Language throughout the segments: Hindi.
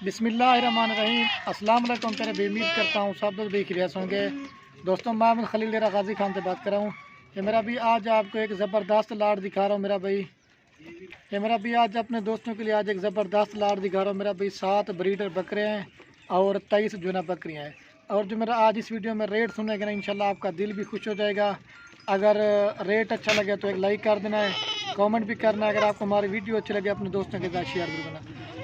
बिस्मिल्लाहिर्रहमानिर्रहीम। अस्सलाम वालेकुम। तेरे भी उम्मीद करता हूँ सब लोग भी खैरियत होंगे। दोस्तों, मैं खलील डेरा गाजी खान से बात कर रहा हूँ। ये मेरा भी आज आपको एक ज़बरदस्त लाट दिखा रहा हूँ मेरा भाई। ये मेरा भी आज अपने दोस्तों के लिए आज एक ज़बरदस्त लाट दिखा रहा हूँ मेरा भाई। 7 ब्रीडर बकरे हैं और 23 जुना बकरियाँ हैं। और जो मेरा आज इस वीडियो में रेट सुनेगा ना, इंशाल्लाह आपका दिल भी खुश हो जाएगा। अगर रेट अच्छा लगे तो एक लाइक कर देना है, कमेंट भी करना है। अगर आपको हमारी वीडियो अच्छी लगे अपने दोस्तों के साथ शेयर भी करना।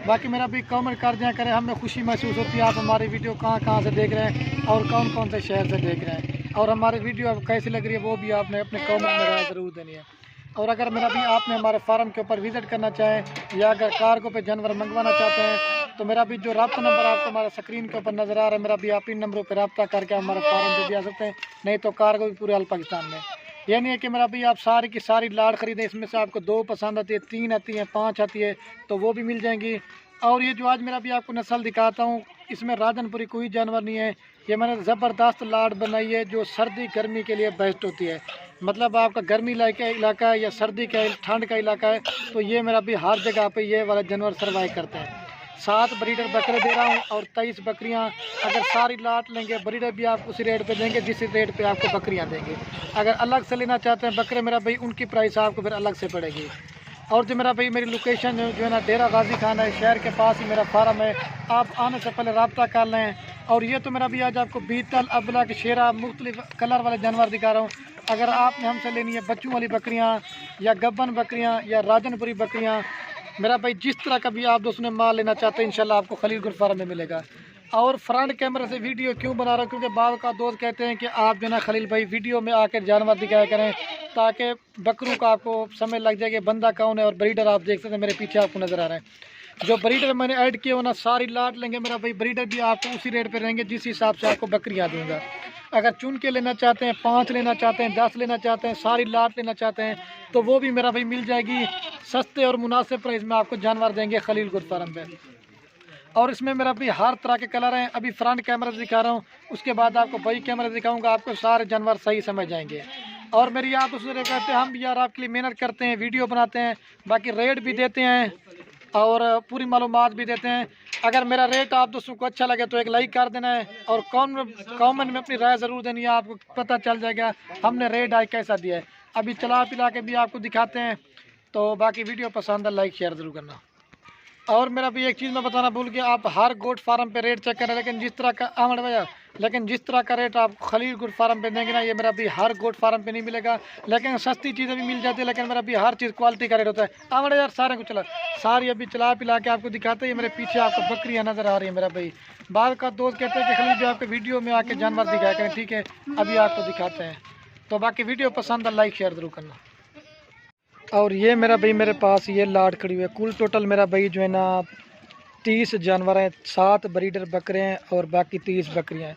बाकी मेरा भी कमेंट कर दिया करें, हमें खुशी महसूस होती है आप हमारी वीडियो कहाँ कहाँ से देख रहे हैं और कौन कौन से शहर से देख रहे हैं, और हमारी वीडियो अब कैसी लग रही है वो भी आपने अपने कमेंट में राय ज़रूर देनी है। और अगर मेरा भी आपने हमारे फार्म के ऊपर विज़िट करना चाहें या अगर कार्गो पे जानवर मंगवाना चाहते हैं तो मेरा भी जो रब्ता नंबर आपको हमारा स्क्रीन के ऊपर नज़र आ रहा है, मेरा भी आप इन नंबरों पर रब्ता करके हमारे फार्म पे भी आ सकते हैं। नहीं तो कार्गो भी पूरे अल पाकिस्तान में। ये नहीं है कि मेरा भी आप सारी की सारी लाड़ खरीदें, इसमें से आपको 2 पसंद आती है, 3 आती है, 5 आती है तो वो भी मिल जाएंगी। और ये जो आज मेरा भी आपको नस्ल दिखाता हूँ, इसमें राजनपुरी कोई जानवर नहीं है। ये मैंने ज़बरदस्त लाड़ बनाई है जो सर्दी गर्मी के लिए बेस्ट होती है। मतलब आपका गर्मी इलाका है या सर्दी का ठंड का इलाका है तो ये मेरा भी हर जगह पे ये वाला जानवर सर्वाइव करते हैं। 7 ब्रीडर बकरे दे रहा हूँ और 23 बकरियाँ। अगर सारी लाट लेंगे ब्रीडर भी आप उसी रेट पे देंगे जिस रेट पे आपको बकरियाँ देंगे। अगर अलग से लेना चाहते हैं बकरे मेरा भाई, उनकी प्राइस आपको फिर अलग से पड़ेगी। और जो मेरा भाई मेरी लोकेशन जो है ना डेरा गाजी खान है, शहर के पास ही मेरा फार्म है। आप आने से पहले रब्ता कर लें। और ये तो मेरा भी आज आपको बीतल अबला के शेरा मुख्तलिफ कलर वाले जानवर दिखा रहा हूँ। अगर आपने हमसे लेनी है बच्चों वाली बकरियाँ या गब्बन बकरियाँ या राजनपुरी बकरियाँ, मेरा भाई जिस तरह का भी आप दोस्तों ने माल लेना चाहते हैं इंशाल्लाह आपको खलील गुल फार्म में मिलेगा। और फ्रंट कैमरे से वीडियो क्यों बना रहा हूँ, क्योंकि बाद का दोस्त कहते हैं कि आप जो ना खलील भाई वीडियो में आकर जानवर दिखाया करें ताकि बकरों का आपको समझ लग जाए कि बंदा कौन है। और ब्रीडर आप देख सकते हैं मेरे पीछे आपको नज़र आ रहा है। जो ब्रीडर मैंने ऐड किए हो ना सारी लाट लेंगे मेरा भाई, ब्रीडर भी आपको उसी रेट पे रहेंगे जिस हिसाब से आपको बकरियाँ दूंगा। अगर चुन के लेना चाहते हैं, 5 लेना चाहते हैं, 10 लेना चाहते हैं, सारी लाट लेना चाहते हैं तो वो भी मेरा भाई मिल जाएगी। सस्ते और मुनासिब प्राइस में आपको जानवर देंगे खलील गुल फार्म पे। और इसमें मेरा भी हर तरह के कलर हैं। अभी फ्रंट कैमरा दिखा रहा हूँ, उसके बाद आपको बैक कैमरा दिखाऊंगा, आपको सारे जानवर सही समझ जाएंगे। और मेरी आप दूसरे कहते हैं हम भी यार आपके लिए मेहनत करते हैं, वीडियो बनाते हैं, बाकी रेट भी देते हैं और पूरी मालूमात भी देते हैं। अगर मेरा रेट आप दोस्तों को अच्छा लगे तो एक लाइक कर देना है और कमेंट में अपनी राय ज़रूर देनी है, आपको पता चल जाएगा हमने रेट आज कैसा दिया है। अभी चला पिला के भी आपको दिखाते हैं। तो बाकी वीडियो पसंद है लाइक शेयर ज़रूर करना। और मेरा भी एक चीज़ मैं बताना भूल गया, आप हर गोट फार्म पे रेट चेक करें, लेकिन जिस तरह का जिस तरह का रेट आप खलील गोट फार्म पे देंगे ना, ये मेरा भी हर गोट फार्म पे नहीं मिलेगा। लेकिन सस्ती चीज़ें भी मिल जाती है, लेकिन मेरा भी हर चीज़ क्वालिटी का रेट होता है। आमड़े यार सारे कुछ सारी अभी चला पिला के आपको दिखाते हैं। मेरे पीछे आपको बकरियाँ नज़र आ रही है मेरा भाई। बाद का दोस्त कहते हैं कि खलील जो आपके वीडियो में आके जानवर दिखाया करें, ठीक है अभी आपको दिखाते हैं। तो बाकी वीडियो पसंद है लाइक शेयर ज़रूर करना। और ये मेरा भाई मेरे पास ये लाट खड़ी हुई है। कुल टोटल मेरा भाई जो है ना 30 जानवर हैं, 7 ब्रीडर बकरे हैं और बाकी 30 बकरियां हैं।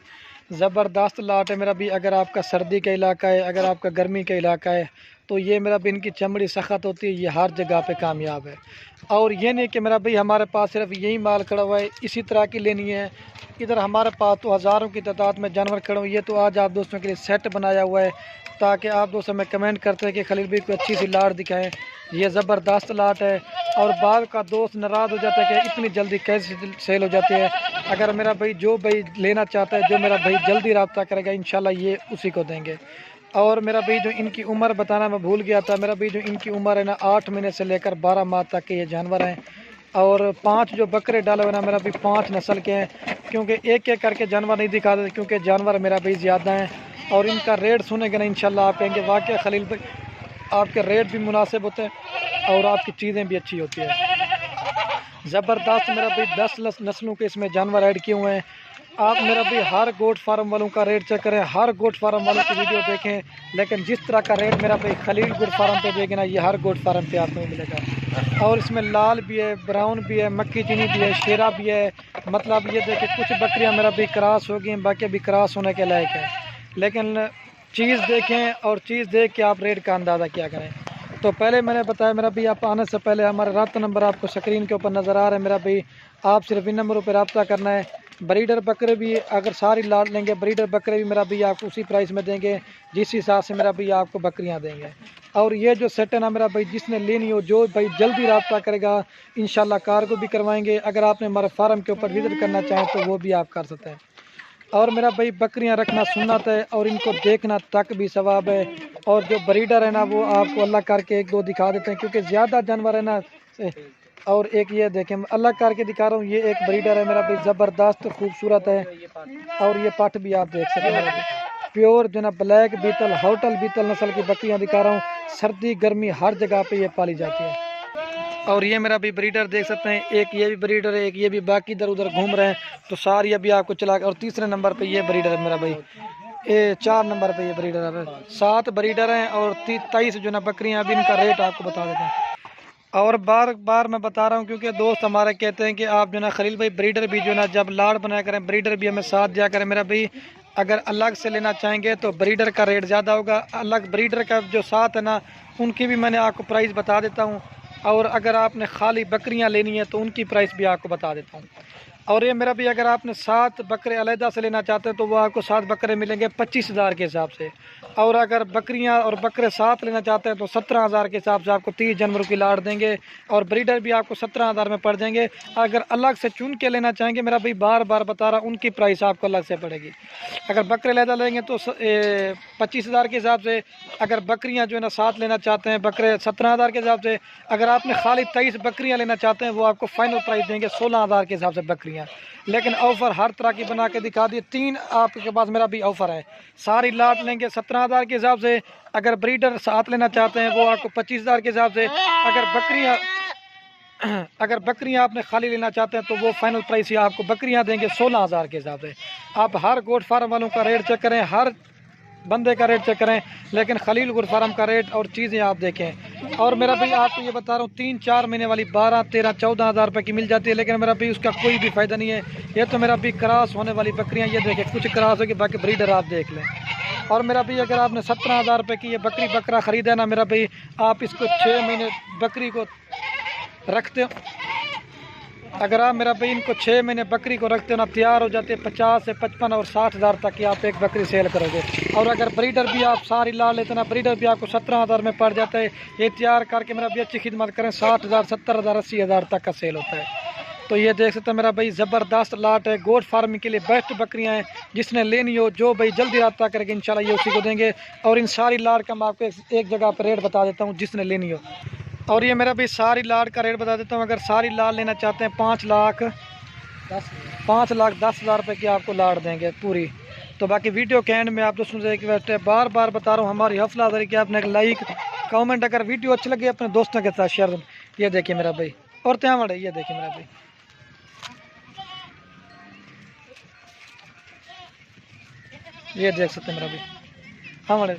ज़बरदस्त लाट है मेरा भी। अगर आपका सर्दी का इलाका है, अगर आपका गर्मी का इलाका है तो ये मेरा भी इनकी चमड़ी सख्त होती है, ये हर जगह पे कामयाब है। और ये नहीं कि मेरा भाई हमारे पास सिर्फ यही माल खड़ा हुआ है, इसी तरह की लेनी है। इधर हमारे पास तो हज़ारों की तादाद में जानवर खड़े हुए। ये तो आज आप दोस्तों के लिए सेट बनाया हुआ है ताकि आप दोस्त हमें कमेंट करते हैं कि खलील भाई को अच्छी सी लाट दिखाएं। ये ज़बरदस्त लाट है। और बाद का दोस्त नाराज़ हो जाता है कि इतनी जल्दी कैसे सेल हो जाती है। अगर मेरा भाई जो भाई लेना चाहता है, जो मेरा भाई जल्दी रब्ता करेगा इंशाल्लाह ये उसी को देंगे। और मेरा भाई जो इनकी उम्र बताना मैं भूल गया था, मेरा भाई जो इनकी उम्र है ना 8 महीने से लेकर 12 माह तक के ये जानवर हैं। और 5 जो बकरे डाले हुए ना मेरा भाई 5 नस्ल के हैं, क्योंकि एक एक करके जानवर नहीं दिखा देते क्योंकि जानवर मेरा भाई ज़्यादा हैं। और इनका रेट सुनेंगे ना इंशाल्लाह आप कहेंगे वाकई खलील भाई आपके रेट भी मुनासिब होते हैं और आपकी चीज़ें भी अच्छी होती है। ज़बरदस्त मेरा भाई 10 नस्लों के इसमें जानवर ऐड किए हुए हैं। आप मेरा भी हर गोट फार्म वालों का रेट चेक करें, हर गोट फार्म वालों की वीडियो देखें, लेकिन जिस तरह का रेट मेरा भाई खलील गोट फार्म पे देंगे ना ये हर गोट फार्म पे आपको मिलेगा। और इसमें लाल भी है, ब्राउन भी है, मक्की चीनी भी है, शेरा भी है। मतलब ये देखिए कुछ बकरियां मेरा भी क्रॉस हो गई हैं, बाकी भी क्रॉस होने के लायक है। लेकिन चीज़ देखें और चीज़ देख के आप रेट का अंदाज़ा क्या करें। तो पहले मैंने बताया मेरा भी आप आने से पहले हमारा रब्ता नंबर आपको स्क्रीन के ऊपर नज़र आ रहा है मेरा भाई। आप सिर्फ इन नंबरों पर रब्ता करना है। ब्रीडर बकरे भी अगर सारी लाट लेंगे, ब्रीडर बकरे भी मेरा भैया आपको उसी प्राइस में देंगे जिस हिसाब से मेरा भैया आपको बकरियां देंगे। और ये जो सेट है ना मेरा भाई, जिसने लेनी हो जो भाई जल्दी रब्ता करेगा इंशाल्लाह कार को भी करवाएंगे। अगर आपने हमारे फार्म के ऊपर विजिट करना चाहें तो वो भी आप कर सकते हैं। और मेरा भाई बकरियां रखना सुन्नत है और इनको देखना तक भी सवाब है। और जो ब्रीडर है ना वो आपको अल्लाह करके एक दो दिखा देते हैं क्योंकि ज़्यादा जानवर है ना। और एक ये देखें, अल्लाह करके दिखा रहा हूँ, ये एक ब्रीडर है मेरा भाई, ज़बरदस्त खूबसूरत है। और ये पाठ भी आप देख सकते हैं, प्योर जो ना ब्लैक बीतल होटल बीतल नस्ल की बकरियां दिखा रहा हूँ। सर्दी गर्मी हर जगह पे ये पाली जाती है। और ये मेरा भी ब्रीडर देख सकते हैं, एक ये भी ब्रीडर है, एक ये भी, बाकी इधर उधर घूम रहे हैं तो सारी अभी आपको चला। और तीसरे नंबर पे ये ब्रीडर है मेरा भाई, ये 4 नंबर पे ये ब्रीडर है। 7 ब्रीडर हैं और 23 जो ना बकरियां। अभी इनका रेट आपको बता देते हैं। और बार बार मैं बता रहा हूँ क्योंकि दोस्त हमारे कहते हैं कि आप जो ना खलील भाई ब्रीडर भी जो ना जब लाड़ बनाया करें, ब्रीडर भी हमें साथ दिया करें। मेरा भाई अगर अलग से लेना चाहेंगे तो ब्रीडर का रेट ज़्यादा होगा। अलग ब्रीडर का जो साथ है ना उनकी भी मैंने आपको प्राइस बता देता हूँ। और अगर आपने खाली बकरियाँ लेनी है तो उनकी प्राइस भी आपको बता देता हूँ। और ये मेरा भी अगर आपने 7 बकरे अलहदा से लेना चाहते हैं तो वो आपको 7 बकरे मिलेंगे 25,000 के हिसाब से। और अगर बकरियां और बकरे साथ लेना चाहते हैं तो 17,000 के हिसाब से आपको 30 जानवरों की लाट देंगे। और ब्रीडर भी आपको 17,000 में पड़ जाएंगे। अगर अलग से चुन के लेना चाहेंगे, मेरा भाई बार बार बता रहा, उनकी प्राइस आपको अलग से पड़ेगी। अगर बकरे अलहदा लेंगे तो 25,000 के हिसाब से। अगर बकरियाँ जो है ना साथ लेना चाहते हैं, बकरे 17,000 के हिसाब से। अगर आपने खाली 23 बकरियाँ लेना चाहते हैं वो आपको फाइनल प्राइस देंगे 16,000 के हिसाब से बकरियाँ। लेकिन ऑफ़र हर तरह की बना के दिखा दी। 3 आपके पास मेरा भी ऑफ़र है। सारी लाट लेंगे 17,000 के हिसाब से। अगर ब्रीडर साथ लेना चाहते हैं वो आपको 25,000 के हिसाब से। अगर बकरियां आपने खाली लेना चाहते हैं तो वो फाइनल प्राइस ही आपको बकरियां देंगे 16,000 के हिसाब से। आप हर गोट फार्म वालों का रेट चेक करें, हर बंदे का रेट चेक करें, लेकिन खलील गुड फार्म का रेट और चीज़ें आप देखें। और मेरा भाई आपको ये बता रहा हूँ 3-4 महीने वाली 12, 13, 14,000 रुपये की मिल जाती है। लेकिन मेरा भाई उसका कोई भी फ़ायदा नहीं है। ये तो मेरा भी क्रॉस होने वाली बकरियाँ, ये देखें कुछ क्रॉस होगी, बाकी ब्रीडर आप देख लें। और मेरा भाई अगर आपने 17,000 रुपये की ये बकरी बकरा ख़रीदा ना मेरा भाई, आप इसको 6 महीने बकरी को रखते हो। अगर आप मेरा भाई इनको 6 महीने बकरी को रखते हो ना, तैयार हो जाते हैं 50 से 55 और 60,000 तक की आप एक बकरी सेल करोगे। और अगर ब्रीडर भी आप सारी ला लेते ना, ब्रीडर भी आपको 17,000 में पड़ जाता है। ये तैयार करके मेरा भी अच्छी खिदमत करें 60,000, 70,000, 80,000 तक का सेल होता है। तो ये देख सकते हैं मेरा भाई ज़बरदस्त लाट है। गोट फार्मिंग के लिए बेस्ट बकरियां हैं। जिसने लेनी हो जो भाई जल्दी रब्ता करके इंशाल्लाह ये उसी को देंगे। और इन सारी लाट का मैं आपको एक जगह पर रेट बता देता हूँ जिसने लेनी हो। और ये मेरा भी सारी लाट का रेट बता देता हूँ। अगर सारी लाट लेना चाहते हैं 5,10,000 रुपये की आपको लाट देंगे पूरी। तो बाकी वीडियो के एंड में आप दोस्तों से एक बार बार बता रहा हूँ, हमारी हौसला अफजाई कि आपने एक लाइक कमेंट, अगर वीडियो अच्छी लगे अपने दोस्तों के साथ शेयर। ये देखिए मेरा भाई, और क्या मड़े, ये देखिए मेरा भाई, ये देख सकते हैं मेरा भाई। हाँ मड़े।